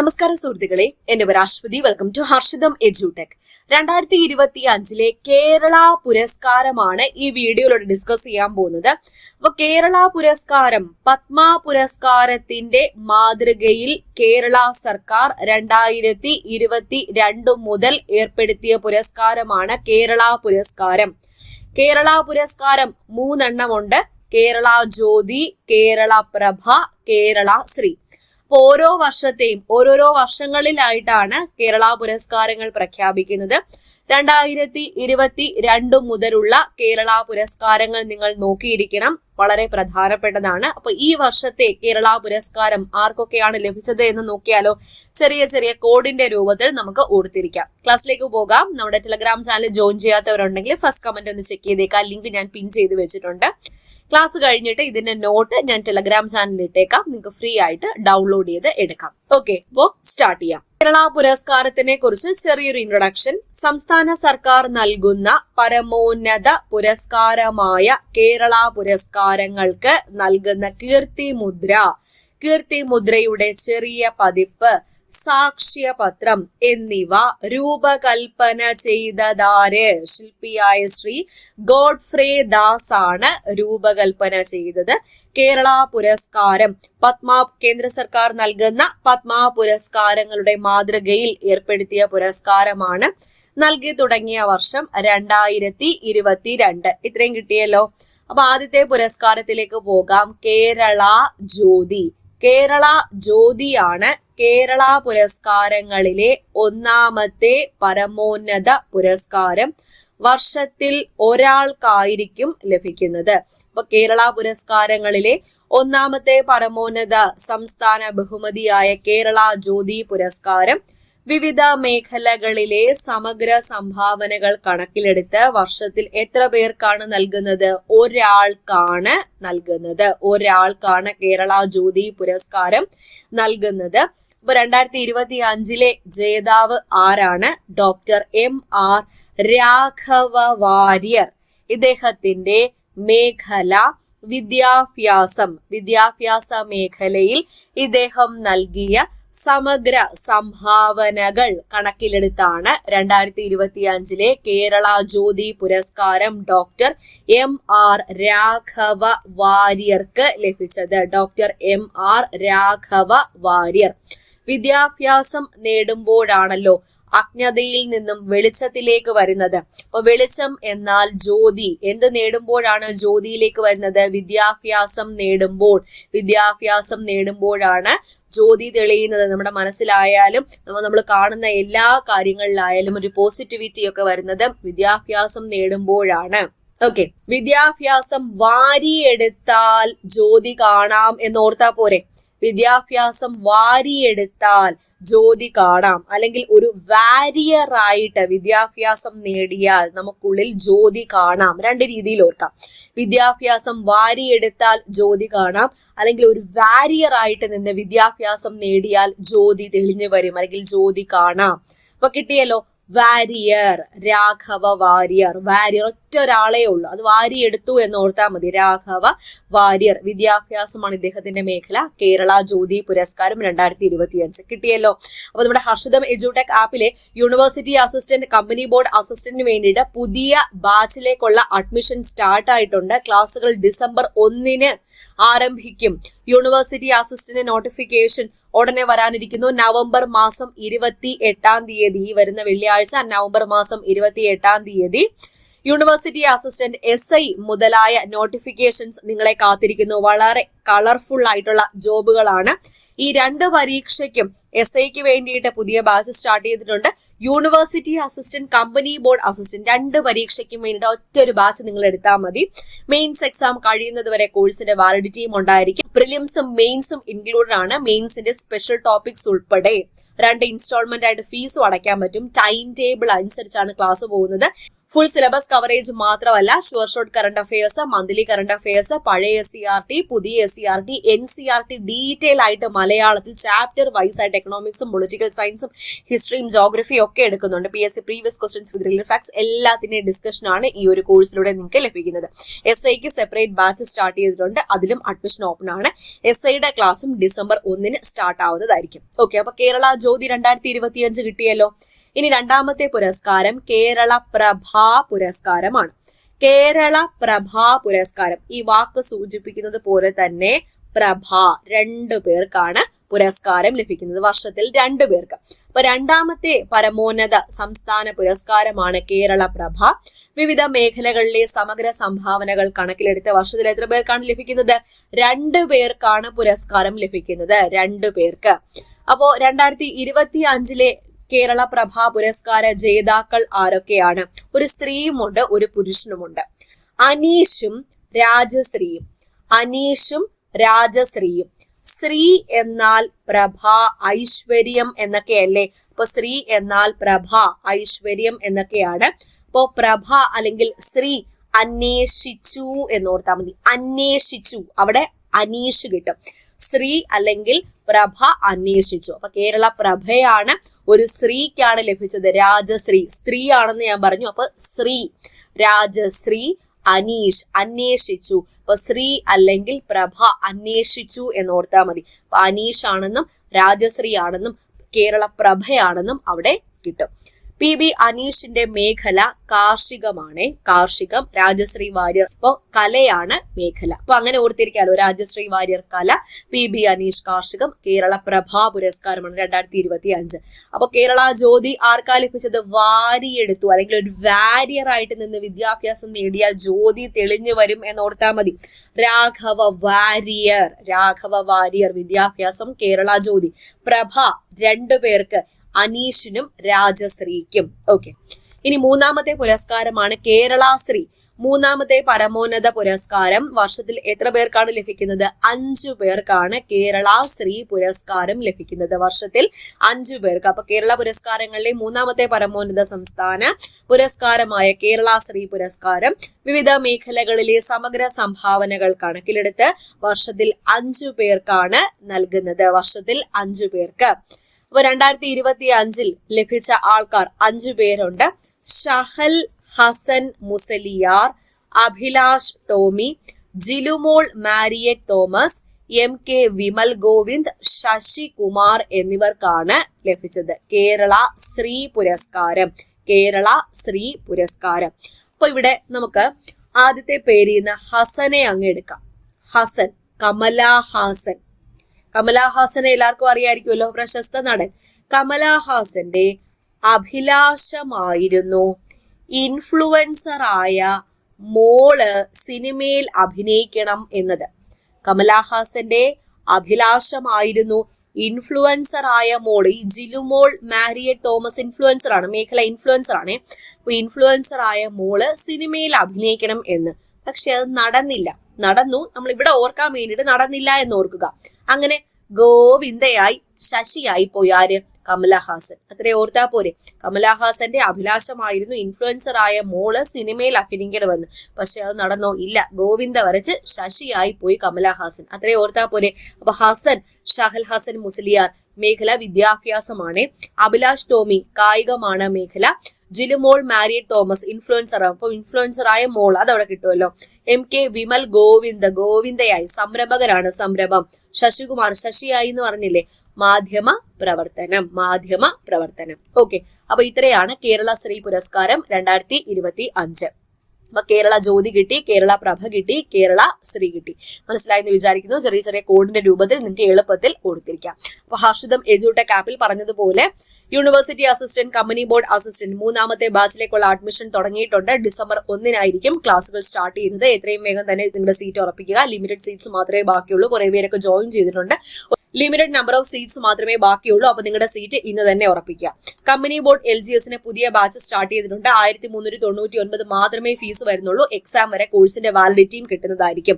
നമസ്കാരം സുഹൃത്തുക്കളെ, എന്റെ പേര് അശ്വതി. Welcome to Harshitham Edutech. 2025 കേരള പുരസ്കാരമാണ് ഈ വീഡിയോയിലൂടെ ഡിസ്കസ് ചെയ്യാൻ പോകുന്നത്. അപ്പൊ കേരള പുരസ്കാരം പത്മ പുരസ്കാരത്തിന്റെ മാതൃകയിൽ കേരള സർക്കാർ 2022 മുതൽ ഏർപ്പെടുത്തിയ പുരസ്കാരമാണ് കേരള പുരസ്കാരം. കേരള പുരസ്കാരം 3 എണ്ണമുണ്ട്: കേരള ജ്യോതി, കേരള പ്രഭ, കേരള ശ്രീ. ഓരോ വർഷത്തെയും ഓരോരോ വർഷങ്ങളിലായിട്ടാണ് കേരള പുരസ്കാരങ്ങൾ പ്രഖ്യാപിക്കുന്നത്. 2022 മുതലുള്ള കേരള പുരസ്കാരങ്ങൾ നിങ്ങൾ നോക്കിയിരിക്കണം, വളരെ പ്രധാനപ്പെട്ടതാണ്. അപ്പൊ ഈ വർഷത്തെ കേരള പുരസ്കാരം ആർക്കൊക്കെയാണ് ലഭിച്ചത് എന്ന് നോക്കിയാലോ. ചെറിയ ചെറിയ കോഡിന്റെ രൂപത്തിൽ നമുക്ക് ഓർത്തിരിക്കാം. ക്ലാസ്സിലേക്ക് പോകാം. നമ്മുടെ ടെലഗ്രാം ചാനൽ ജോയിൻ ചെയ്യാത്തവരുണ്ടെങ്കിൽ ഫസ്റ്റ് കമന്റ് ഒന്ന് ചെക്ക് ചെയ്തേക്കാം. ലിങ്ക് ഞാൻ പിൻ ചെയ്ത് വെച്ചിട്ടുണ്ട്. ക്ലാസ് കഴിഞ്ഞിട്ട് ഇതിന്റെ നോട്ട് ഞാൻ ടെലഗ്രാം ചാനലിൽ ഇട്ടേക്കാം. നിങ്ങൾക്ക് ഫ്രീ ആയിട്ട് ഡൗൺലോഡ് ചെയ്ത് എടുക്കാം. ഓക്കെ, അപ്പോ സ്റ്റാർട്ട് ചെയ്യാം. കേരള പുരസ്കാരത്തിനെ കുറിച്ച് ചെറിയൊരു ഇൻട്രൊഡക്ഷൻ. സംസ്ഥാന സർക്കാർ നൽകുന്ന പരമോന്നത പുരസ്കാരമായ കേരള പുരസ്കാരങ്ങൾക്ക് നൽകുന്ന കീർത്തിമുദ്രയുടെ ചെറിയ പതിപ്പ്, സാക്ഷ്യപത്രം എന്നിവ രൂപകൽപ്പന ചെയ്തതാര്? ശില്പിയായ ശ്രീ ഗോഡ്ഫ്രേ ദാസ് ആണ് രൂപകൽപ്പന ചെയ്തത്. കേരള പുരസ്കാരം കേന്ദ്ര സർക്കാർ നൽകുന്ന പത്മ പുരസ്കാരങ്ങളുടെ മാതൃകയിൽ ഏർപ്പെടുത്തിയ പുരസ്കാരമാണ്. നൽകി തുടങ്ങിയ വർഷം 2022. ഇത്രയും കിട്ടിയല്ലോ. അപ്പൊ ആദ്യത്തെ പുരസ്കാരത്തിലേക്ക് പോകാം. കേരള ജ്യോതിയാണ് കേരള പുരസ്കാരങ്ങളിലെ ഒന്നാമത്തെ പരമോന്നത പുരസ്കാരം. വർഷത്തിൽ ഒരാൾക്കായിരിക്കും ലഭിക്കുന്നത്. അപ്പൊ കേരള പുരസ്കാരങ്ങളിലെ ഒന്നാമത്തെ പരമോന്നത സംസ്ഥാന ബഹുമതിയായ കേരള ജ്യോതി പുരസ്കാരം വിവിധ മേഖലകളിലെ സമഗ്ര സംഭാവനകൾ കണക്കിലെടുത്ത് വർഷത്തിൽ എത്ര പേർക്കാണ് നൽകുന്നത്? ഒരാൾക്കാണ് കേരള ജ്യോതി പുരസ്കാരം നൽകുന്നത്. ഇപ്പൊ 2025 ജേതാവ് ആരാണ്? Doctor MR Raghava Warrier. ഇദ്ദേഹത്തിന്റെ മേഖല വിദ്യാഭ്യാസ മേഖലയിൽ ഇദ്ദേഹം നൽകിയ സമഗ്ര സംഭാവനകൾ കണക്കിലെടുത്താണ് 2025 കേരള ജ്യോതി പുരസ്കാരം ഡോക്ടർ MR രാഘവ വാര്യർക്ക് ലഭിച്ചത്. Doctor MR Raghava Warrier. വിദ്യാഭ്യാസം നേടുമ്പോഴാണല്ലോ അജ്ഞതയിൽ നിന്നും വെളിച്ചത്തിലേക്ക് വരുന്നത്. അപ്പൊ വെളിച്ചം എന്നാൽ ജ്യോതി. എന്ത് നേടുമ്പോഴാണ് ജ്യോതിയിലേക്ക് വരുന്നത്? വിദ്യാഭ്യാസം നേടുമ്പോഴാണ് ജ്യോതി തെളിയുന്നത്. നമ്മുടെ മനസ്സിലായാലും നമ്മൾ കാണുന്ന എല്ലാ കാര്യങ്ങളിലായാലും ഒരു പോസിറ്റിവിറ്റി ഒക്കെ വരുന്നത് വിദ്യാഭ്യാസം നേടുമ്പോഴാണ്. ഓക്കെ, വിദ്യാഭ്യാസം വാരിയെടുത്താൽ ജ്യോതി കാണാം എന്നോർത്താ പോരെ. വിദ്യാഭ്യാസം വാരിയെടുത്താൽ ജ്യോതി കാണാം. അല്ലെങ്കിൽ ഒരു വാരിയർ ആയിട്ട് വിദ്യാഭ്യാസം നേടിയാൽ നമുക്കുള്ളിൽ ജ്യോതി കാണാം. 2 രീതിയിൽ ഓർക്കാം. വിദ്യാഭ്യാസം വാരിയെടുത്താൽ ജ്യോതി കാണാം, അല്ലെങ്കിൽ ഒരു വാരിയർ ആയിട്ട് നിന്ന് വിദ്യാഭ്യാസം നേടിയാൽ ജ്യോതി തെളിഞ്ഞു വരും, അല്ലെങ്കിൽ ജ്യോതി കാണാം. അപ്പൊ കിട്ടിയല്ലോ. വാരിയർ, രാഘവ വാര്യർ. ഒറ്റ ഒരാളേ ഉള്ളൂ, അത് വാരിയെടുത്തു എന്ന് ഓർത്താൽ മതി. രാഘവ വാര്യർ. വിദ്യാഭ്യാസമാണ് ഇദ്ദേഹത്തിന്റെ മേഖല. കേരള ജ്യോതി പുരസ്കാരം 2025 കിട്ടിയല്ലോ. അപ്പൊ നമ്മുടെ ഹർഷിതം എഡ്യൂടെക് ആപ്പിലെ യൂണിവേഴ്സിറ്റി അസിസ്റ്റന്റ്, കമ്പനി ബോർഡ് അസിസ്റ്റന്റിന് വേണ്ടിയിട്ട് പുതിയ ബാച്ചിലേക്കുള്ള അഡ്മിഷൻ സ്റ്റാർട്ട് ആയിട്ടുണ്ട്. ക്ലാസ്സുകൾ ഡിസംബർ 1 ആരംഭിക്കും. യൂണിവേഴ്സിറ്റി അസിസ്റ്റന്റ് നോട്ടിഫിക്കേഷൻ ഉടനെ വരാനിരിക്കുന്നു. നവംബർ മാസം 28 ഈ വരുന്ന വെള്ളിയാഴ്ച നവംബർ മാസം 28 യൂണിവേഴ്സിറ്റി അസിസ്റ്റന്റ് SI മുതലായ നോട്ടിഫിക്കേഷൻസ് നിങ്ങളെ കാത്തിരിക്കുന്നു. വളരെ കളർഫുൾ ആയിട്ടുള്ള ജോബുകളാണ്. ഈ 2 പരീക്ഷയ്ക്കും SIക്ക് വേണ്ടിയിട്ട് പുതിയ ബാച്ച് സ്റ്റാർട്ട് ചെയ്തിട്ടുണ്ട്. University assistant, company board assistant 2 പരീക്ഷയ്ക്കും വേണ്ടിയിട്ട് ഒറ്റൊരു ബാച്ച് നിങ്ങൾ എടുത്താൽ മതി. മെയിൻസ് എക്സാം കഴിയുന്നത് വരെ കോഴ്സിന്റെ വാലിഡിറ്റിയും ഉണ്ടായിരിക്കും. പ്രിലിംസും മെയിൻസും ഇൻക്ലൂഡഡ് ആണ്. മെയിൻസിന്റെ സ്പെഷ്യൽ ടോപ്പിക്സ് ഉൾപ്പെടെ 2 ഇൻസ്റ്റാൾമെന്റ് ആയിട്ട് ഫീസും അടയ്ക്കാൻ പറ്റും. ടൈം ടേബിൾ അനുസരിച്ചാണ് ക്ലാസ് പോകുന്നത്. ഫുൾ സിലബസ് കവറേജ് മാത്രമല്ല, sure short current affairs, monthly current affairs, പഴയ SCERT, പുതിയ SCERT, NCERT ഡീറ്റെയിൽ ആയിട്ട് മലയാളത്തിൽ ചാപ്റ്റർ വൈസ് ആയിട്ട് എക്കണോമിക്സും പൊളിറ്റിക്കൽ സയൻസും ഹിസ്റ്ററിയും ജോഗ്രഫിയും ഒക്കെ എടുക്കുന്നുണ്ട്. PSC previous questions with real facts എല്ലാത്തിന്റെയും ഡിസ്കഷൻ ആണ് ഈ ഒരു കോഴ്സിലൂടെ നിങ്ങൾക്ക് ലഭിക്കുന്നത്. SIക്ക് സെപ്പറേറ്റ് ബാച്ച് സ്റ്റാർട്ട് ചെയ്തിട്ടുണ്ട്, അതിലും അഡ്മിഷൻ ഓപ്പൺ ആണ്. SIയുടെ ക്ലാസ്സും ഡിസംബർ 1 സ്റ്റാർട്ട് ആവുന്നതായിരിക്കും. ഓക്കെ, അപ്പൊ കേരള ജ്യോതി 2025 കിട്ടിയല്ലോ. ഇനി രണ്ടാമത്തെ പുരസ്കാരം കേരള പ്രഭാ പുരസ്കാരമാണ്. കേരള പ്രഭാ പുരസ്കാരം, ഈ വാക്ക് സൂചിപ്പിക്കുന്നത് പോലെ തന്നെ പ്രഭ, 2 പേർക്കാണ് പുരസ്കാരം ലഭിക്കുന്നത്, വർഷത്തിൽ 2 പേർക്ക്. അപ്പൊ രണ്ടാമത്തെ പരമോന്നത സംസ്ഥാന പുരസ്കാരമാണ് കേരള പ്രഭ. വിവിധ മേഖലകളിലെ സമഗ്ര സംഭാവനകൾ കണക്കിലെടുത്ത് വർഷത്തിൽ എത്ര പേർക്കാണ് ലഭിക്കുന്നത്? 2 പേർക്കാണ് പുരസ്കാരം ലഭിക്കുന്നത്, 2 പേർക്ക്. അപ്പോ 2025 കേരള പ്രഭ പുരസ്കാര ജേതാക്കൾ ആരൊക്കെയാണ്? ഒരു സ്ത്രീയുമുണ്ട്, ഒരു പുരുഷനുമുണ്ട്. അനീഷും രാജശ്രീയും. അനീഷും രാജശ്രീയും. ശ്രീ എന്നാൽ പ്രഭ, ഐശ്വര്യം എന്നൊക്കെയല്ലേ? അപ്പൊ ശ്രീ എന്നാൽ പ്രഭ, ഐശ്വര്യം എന്നൊക്കെയാണ്. അപ്പോ പ്രഭ അല്ലെങ്കിൽ ശ്രീ അന്വേഷിച്ചു എന്നോർത്താൽ മതി. അന്വേഷിച്ചു, അവിടെ അനീഷ് കിട്ടും. ശ്രീ അല്ലെങ്കിൽ പ്രഭ അന്വേഷിച്ചു. അപ്പൊ കേരള പ്രഭയാണ് ഒരു സ്ത്രീക്കാണ് ലഭിച്ചത്, രാജശ്രീ. സ്ത്രീ ആണെന്ന് ഞാൻ പറഞ്ഞു, അപ്പൊ ശ്രീ, രാജശ്രീ, അനീഷ്, അന്വേഷിച്ചു. അപ്പൊ ശ്രീ അല്ലെങ്കിൽ പ്രഭ അന്വേഷിച്ചു എന്നോർത്താൽ മതി. അപ്പൊ അനീഷ് ആണെന്നും രാജശ്രീ ആണെന്നും കേരള പ്രഭയാണെന്നും അവിടെ കിട്ടും. PB അനീഷിന്റെ മേഖല കാർഷികമാണ്, കാർഷികം. രാജശ്രീ വാര്യർ ഇപ്പോ കലയാണ് മേഖല. അപ്പൊ അങ്ങനെ ഓർത്തിരിക്കാലോ, രാജശ്രീ വാര്യർ കല, PB അനീഷ് കാർഷികം, കേരള പ്രഭാ പുരസ്കാരമാണ് 2025. അപ്പൊ കേരള ജ്യോതി ആർക്കാ ലഭിച്ചത്? വാരിയെടുത്തു അല്ലെങ്കിൽ ഒരു വാരിയർ ആയിട്ട് നിന്ന് വിദ്യാഭ്യാസം നേടിയാൽ ജ്യോതി തെളിഞ്ഞു വരും എന്നോർത്താൽ മതി. രാഘവ വാരിയർ, രാഘവ വാരിയർ വിദ്യാഭ്യാസം കേരള ജ്യോതി. പ്രഭ 2 പേർക്ക്, അനീഷിനും രാജശ്രീക്കും. ഓക്കെ, ഇനി മൂന്നാമത്തെ പുരസ്കാരമാണ് കേരളാശ്രീ. മൂന്നാമത്തെ പരമോന്നത പുരസ്കാരം വർഷത്തിൽ എത്ര പേർക്കാണ് ലഭിക്കുന്നത്? 5 പേർക്കാണ് കേരളാശ്രീ പുരസ്കാരം ലഭിക്കുന്നത്, വർഷത്തിൽ 5 പേർക്ക്. അപ്പൊ കേരള പുരസ്കാരങ്ങളിലെ മൂന്നാമത്തെ പരമോന്നത സംസ്ഥാന പുരസ്കാരമായ കേരളാശ്രീ പുരസ്കാരം വിവിധ മേഖലകളിലെ സമഗ്ര സംഭാവനകൾ കണക്കിലെടുത്ത് വർഷത്തിൽ 5 പേർക്കാണ് നൽകുന്നത്, വർഷത്തിൽ 5 പേർക്ക്. അപ്പൊ 2025 ലഭിച്ച ആൾക്കാർ 5 പേരുണ്ട്. ഷഹൽ ഹസൻ മുസലിയാർ, അഭിലാഷ് ടോമി, ജിലുമോൾ മാരിയറ്റ് തോമസ്, MK വിമൽ ഗോവിന്ദ്, ശശി കുമാർ എന്നിവർക്കാണ് ലഭിച്ചത് കേരള ശ്രീ പുരസ്കാരം, കേരള ശ്രീ പുരസ്കാരം. അപ്പൊ ഇവിടെ നമുക്ക് ആദ്യത്തെ പേരിന്ന് ഹസനെ അങ്ങ് എടുക്കാം. ഹസൻ, കമലഹാസൻ. കമലഹാസനെ എല്ലാവർക്കും അറിയായിരിക്കുമല്ലോ, പ്രശസ്ത നടൻ. കമലഹാസന്റെ അഭിലാഷമായിരുന്നു ഇൻഫ്ലുവൻസർ ആയ മോള് സിനിമയിൽ അഭിനയിക്കണം എന്നത്. കമലഹാസന്റെ അഭിലാഷമായിരുന്നു ഇൻഫ്ലുവൻസർ ആയ മോള്, ഈ ജിലുമോൾ മാരിയറ്റ് തോമസ് ഇൻഫ്ലുവൻസർ ആണ്, മേഖല ഇൻഫ്ലുവൻസർ ആണ്. അപ്പൊ ഇൻഫ്ലുവൻസർ ആയ മോള് സിനിമയിൽ അഭിനയിക്കണം എന്ന്. പക്ഷെ അത് നടന്നില്ല. നടന്നു, നമ്മൾ ഇവിടെ ഓർക്കാൻ വേണ്ടിയിട്ട് നടന്നില്ല എന്ന് ഓർക്കുക. അങ്ങനെ ഗോവിന്ദയായി, ശശിയായി പോയി ആര്? കമലഹാസൻ. അത്രേ ഓർത്താ പോരെ. കമലഹാസന്റെ അഭിലാഷമായിരുന്നു ഇൻഫ്ലുവൻസർ ആയ മോള് സിനിമയിൽ അഭിനയിക്കണമെന്ന്. പക്ഷെ അത് നടന്നോ? ഇല്ല. ഗോവിന്ദ വരച്ച് ശശിയായി പോയി കമലഹാസൻ. അത്രേ ഓർത്താ പോരെ. അപ്പൊ ഹസൻ, ഷഹൽ ഹസൻ മുസ്ലിയാർ മേഖല വിദ്യാഭ്യാസമാണ്. അഭിലാഷ് ടോമി കായികമാണ് മേഖല. Jilumol Mariet Thomas influencer. അപ്പൊ ഇൻഫ്ലുവൻസർ ആയ മോൾ അതവിടെ കിട്ടുമല്ലോ. MK വിമൽ ഗോവിന്ദ്, ഗോവിന്ദയായി സംരംഭകരാണ്, സംരംഭം. ശശികുമാർ, ശശിയായി എന്ന് പറഞ്ഞില്ലേ, മാധ്യമ പ്രവർത്തനം, മാധ്യമ പ്രവർത്തനം. ഓക്കെ, അപ്പൊ ഇത്രയാണ് കേരള ശ്രീ പുരസ്കാരം 2025. അപ്പൊ കേരള ജ്യോതി കിട്ടി, കേരള പ്രഭ കിട്ടി, കേരള ശ്രീ കിട്ടി. മനസ്സിലായെന്ന് വിചാരിക്കുന്നു. ചെറിയ ചെറിയ കോഡിന്റെ രൂപത്തിൽ നിങ്ങൾക്ക് എളുപ്പത്തിൽ ഓർത്തിരിക്കാം. അപ്പൊ ഹർഷിതം എഡ്യൂടെക് ആപ്പിൽ പറഞ്ഞതുപോലെ university assistant, company board assistant മൂന്നാമത്തെ ബാച്ചിലേക്കുള്ള അഡ്മിഷൻ തുടങ്ങിയിട്ടുണ്ട്. ഡിസംബർ 1 ക്ലാസുകൾ സ്റ്റാർട്ട് ചെയ്യുന്നത്. എത്രയും വേഗം തന്നെ നിങ്ങളുടെ സീറ്റ് ഉറപ്പിക്കുക. ലിമിറ്റഡ് സീറ്റ്സ് മാത്രമേ ബാക്കിയുള്ളൂ. കുറെ പേരൊക്കെ ജോയിൻ ചെയ്തിട്ടുണ്ട്. ലിമിറ്റഡ് നമ്പർ ഓഫ് സീറ്റ്സ് മാത്രമേ ബാക്കിയുള്ളൂ. അപ്പൊ നിങ്ങളുടെ സീറ്റ് ഇന്ന് തന്നെ ഉറപ്പിക്കുക. കമ്പനി ബോർഡ് LGSന് പുതിയ ബാച്ച് സ്റ്റാർട്ട് ചെയ്തിട്ടുണ്ട്. 1399 മാത്രമേ ഫീസ് വരുന്നുള്ളൂ. എക്സാം വരെ കോഴ്സിന്റെ വാലിഡിറ്റിയും കിട്ടുന്നതായിരിക്കും.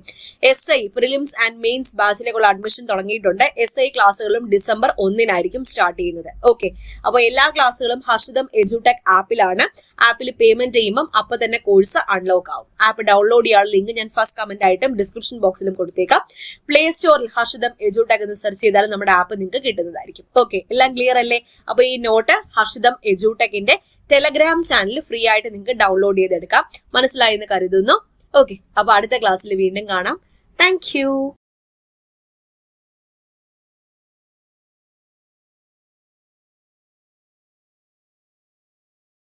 SI പ്രിലിംസ് ആൻഡ് മെയിൻസ് ബാച്ചിലേക്കുള്ള അഡ്മിഷൻ തുടങ്ങിയിട്ടുണ്ട്. SI ക്ലാസ്സുകളും ഡിസംബർ 1 സ്റ്റാർട്ട് ചെയ്യുന്നത്. ഓക്കെ, അപ്പോൾ എല്ലാ ക്ലാസ്സുകളും ഹർഷിതം എഡ്യൂടെക് ആപ്പിലാണ്. ആപ്പിൽ പേയ്മെന്റ് ചെയ്യുമ്പോൾ അപ്പൊ തന്നെ കോഴ്സ് അൺലോക്ക് ആവും. ആപ്പ് ഡൗൺലോഡ് ചെയ്യാനുള്ള ലിങ്ക് ഞാൻ ഫസ്റ്റ് കമന്റ് ആയിട്ടും ഡിസ്ക്രിപ്ഷൻ ബോക്സിലും കൊടുത്തേക്കാം. പ്ലേ സ്റ്റോറിൽ ഹർഷിതം എഡ്യൂടെക് എന്ന് സെർച്ച് ചെയ്താൽ നമ്മുടെ ആപ്പ് നിങ്ങൾക്ക് കിട്ടുന്നതായിരിക്കും. ഓക്കെ, എല്ലാം ക്ലിയർ അല്ലേ? അപ്പൊ ഈ നോട്ട് ഹർഷിതം എഡ്യൂടെക്കിന്റെ ടെലഗ്രാം ചാനൽ ഫ്രീ ആയിട്ട് നിങ്ങൾക്ക് ഡൗൺലോഡ് ചെയ്തെടുക്കാം. മനസ്സിലായി എന്ന് കരുതുന്നു. ഓക്കെ, അപ്പൊ അടുത്ത ക്ലാസ്സിൽ വീണ്ടും കാണാം. താങ്ക്